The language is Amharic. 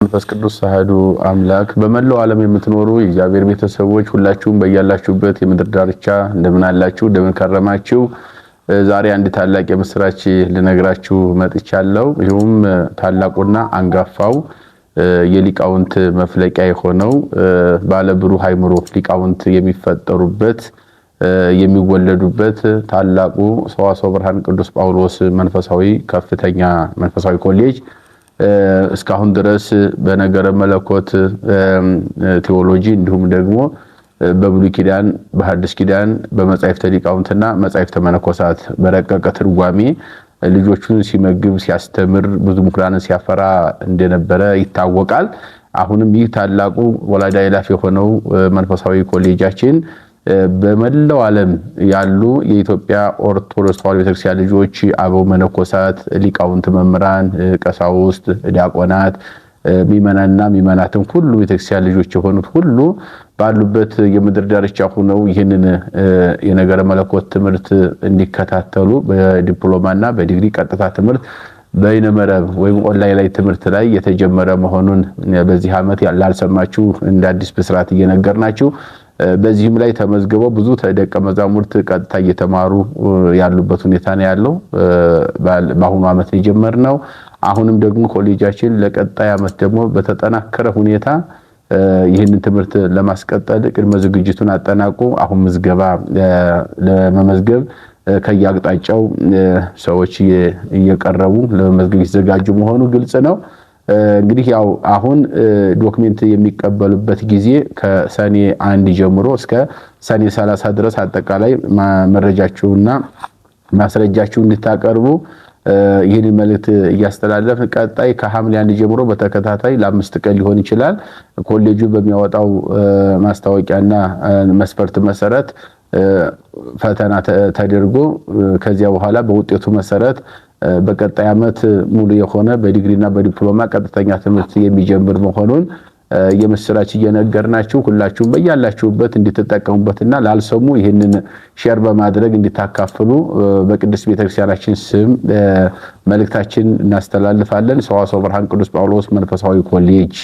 መንፈስ ቅዱስ አሐዱ አምላክ በመላው ዓለም የምትኖሩ የእግዚአብሔር ቤተሰቦች ሁላችሁም በያላችሁበት የምድር ዳርቻ እንደምን አላችሁ እንደምን ከረማችሁ። ዛሬ አንድ ታላቅ የምስራች ልነግራችሁ መጥቻለሁ። ይሁን ታላቁና አንጋፋው የሊቃውንት መፍለቂያ የሆነው ባለብሩህ አይምሮ ሊቃውንት የሚፈጠሩበት የሚወለዱበት ታላቁ ሰዋስወ ብርሃን ቅዱስ ጳውሎስ መንፈሳዊ ከፍተኛ መንፈሳዊ ኮሌጅ እስካሁን ድረስ በነገረ መለኮት ቴዎሎጂ እንዲሁም ደግሞ በብሉይ ኪዳን በሐዲስ ኪዳን በመጻሕፍተ ሊቃውንትና መጻሕፍተ መነኮሳት በረቀቀ ትርጓሜ ልጆቹን ሲመግብ ሲያስተምር ብዙ ምሁራንን ሲያፈራ እንደነበረ ይታወቃል። አሁንም ይህ ታላቁ ወላዲ አእላፍ የሆነው መንፈሳዊ ኮሌጃችን በመላው ዓለም ያሉ የኢትዮጵያ ኦርቶዶክስ ተዋሕዶ ቤተክርስቲያን ልጆች አበው መነኮሳት ሊቃውንት መምህራን ቀሳውስት ዲያቆናት ሚመናንና ሚመናትን ሁሉ ቤተክርስቲያን ልጆች የሆኑት ሁሉ ባሉበት የምድር ዳርቻ ሆነው ይህንን የነገረ መለኮት ትምህርት እንዲከታተሉ በዲፕሎማና በዲግሪ ቀጥታ ትምህርት በይነመረብ ወይም ኦንላይን ላይ ትምህርት ላይ የተጀመረ መሆኑን በዚህ ዓመት ያላልሰማችሁ እንደ አዲስ ብስራት እየነገርናችሁ በዚህም ላይ ተመዝግበው ብዙ ደቀ መዛሙርት ቀጥታ እየተማሩ ያሉበት ሁኔታ ነው ያለው። በአሁኑ ዓመት የጀመርነው አሁንም ደግሞ ኮሌጃችን ለቀጣይ ዓመት ደግሞ በተጠናከረ ሁኔታ ይህንን ትምህርት ለማስቀጠል ቅድመ ዝግጅቱን አጠናቆ አሁን ምዝገባ ለመመዝገብ ከያቅጣጫው ሰዎች እየቀረቡ ለመመዝገብ ይዘጋጁ መሆኑ ግልጽ ነው። እንግዲህ ያው አሁን ዶክመንት የሚቀበሉበት ጊዜ ከሰኔ 1 ጀምሮ እስከ ሰኔ 30 ድረስ አጠቃላይ መረጃችሁና ማስረጃችሁ እንድታቀርቡ ይህንን መልእክት እያስተላለፍን ቀጣይ ከሐምሌ 1 ጀምሮ በተከታታይ ለ5 ቀን ሊሆን ይችላል ኮሌጁ በሚያወጣው ማስታወቂያና መስፈርት መሰረት ፈተና ተደርጎ ከዚያ በኋላ በውጤቱ መሰረት በቀጣይ ዓመት ሙሉ የሆነ በዲግሪና በዲፕሎማ ቀጥተኛ ትምህርት የሚጀምር መሆኑን የምስራች እየነገርናችሁ ሁላችሁም በያላችሁበት እንድትጠቀሙበትና ላልሰሙ ይህንን ሼር በማድረግ እንድታካፍሉ በቅድስት ቤተክርስቲያናችን ስም መልእክታችን እናስተላልፋለን። ሰዋስወ ብርሃን ቅዱስ ጳውሎስ መንፈሳዊ ኮሌጅ